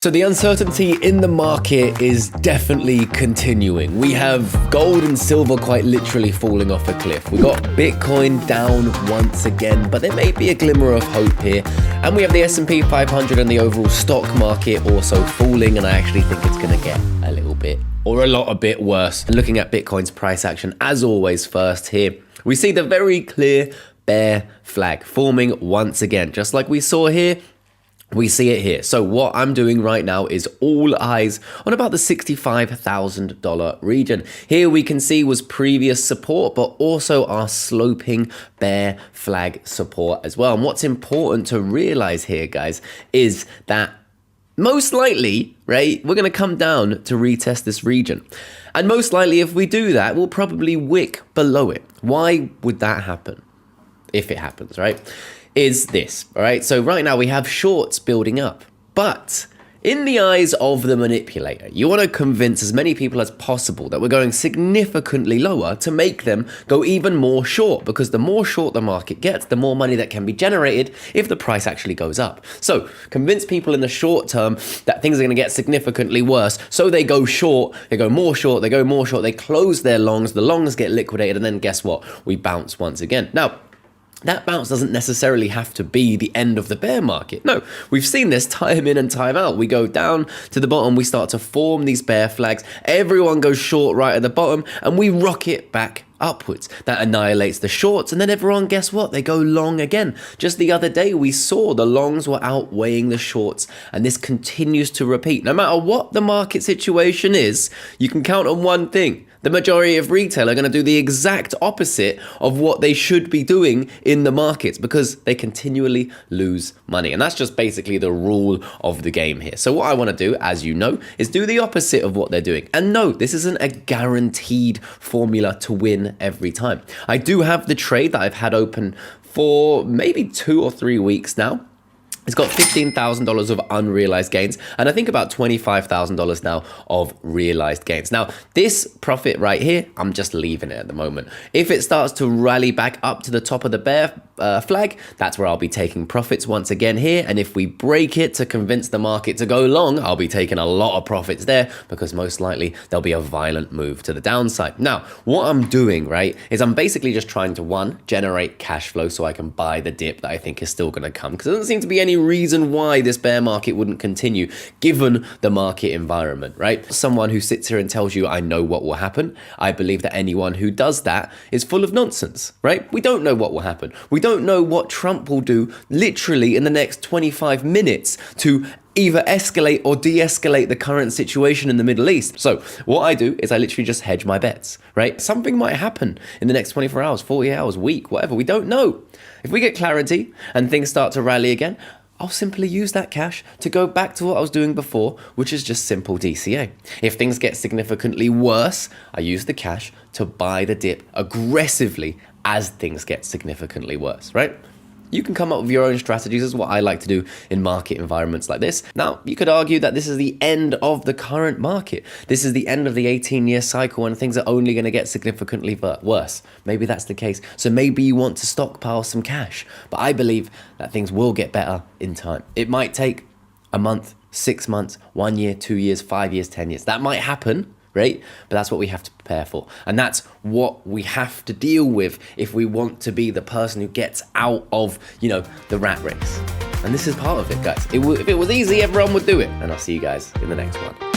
So the uncertainty in the market is definitely continuing. We have gold and silver quite literally falling off a cliff. We got Bitcoin down once again, but there may be a glimmer of hope here. And we have the S&P 500 and the overall stock market also falling, and I actually think it's going to get a little bit or a lot a bit worse. And looking at Bitcoin's price action, as always, first here, we see the very clear bear flag forming once again, just like we saw here. We see it here. So what I'm doing right now is all eyes on about the $65,000 region. Here we can see was previous support, but also our sloping bear flag support as well. And what's important to realize here, guys, is that most likely, right, we're going to come down to retest this region. And most likely if we do that, we'll probably wick below it. Why would that happen? If it happens, right? Is this, all right? So right now we have shorts building up, but in the eyes of the manipulator, you want to convince as many people as possible that we're going significantly lower to make them go even more short, because the more short the market gets, the more money that can be generated if the price actually goes up. So convince people in the short term that things are going to get significantly worse, so they go short, they go more short, they go more short, they close their longs, the longs get liquidated, and then guess what? We bounce once again. Now, that bounce doesn't necessarily have to be the end of the bear market. No, we've seen this time in and time out. We go down to the bottom, we start to form these bear flags, everyone goes short right at the bottom, and we rocket back upwards. That annihilates the shorts, and then everyone, guess what? They go long again. Just the other day, we saw the longs were outweighing the shorts, and this continues to repeat. No matter what the market situation is, you can count on one thing. The majority of retail are going to do the exact opposite of what they should be doing in the markets, because they continually lose money. And that's just basically the rule of the game here. So what I want to do, as you know, is do the opposite of what they're doing. And no, this isn't a guaranteed formula to win every time. I do have the trade that I've had open for maybe 2 or 3 weeks now. It's got $15,000 of unrealized gains, and I think about $25,000 now of realized gains. Now, this profit right here, I'm just leaving it at the moment. If it starts to rally back up to the top of the bear flag, that's where I'll be taking profits once again here. And if we break it to convince the market to go long, I'll be taking a lot of profits there, because most likely there'll be a violent move to the downside. Now, what I'm doing, right, is I'm basically just trying to, one, generate cash flow so I can buy the dip that I think is still going to come, because there doesn't seem to be any reason why this bear market wouldn't continue given the market environment, right? Someone who sits here and tells you, I know what will happen. I believe that anyone who does that is full of nonsense, right? We don't know what will happen. We don't know what Trump will do literally in the next 25 minutes to either escalate or de-escalate the current situation in the Middle East. So what I do is I literally just hedge my bets, right? Something might happen in the next 24 hours, 40 hours, week, whatever. We don't know. If we get clarity and things start to rally again, I'll simply use that cash to go back to what I was doing before, which is just simple DCA. If things get significantly worse, I use the cash to buy the dip aggressively as things get significantly worse, right? You can come up with your own strategies, is what I like to do in market environments like this. Now, you could argue that this is the end of the current market. This is the end of the 18-year cycle, and things are only going to get significantly worse. Maybe that's the case. So maybe you want to stockpile some cash. But I believe that things will get better in time. It might take a month, 6 months, 1 year, 2 years, 5 years, 10 years. That might happen, right? But that's what we have to prepare for. And that's what we have to deal with if we want to be the person who gets out of, the rat race. And this is part of it, guys. If it was easy, everyone would do it. And I'll see you guys in the next one.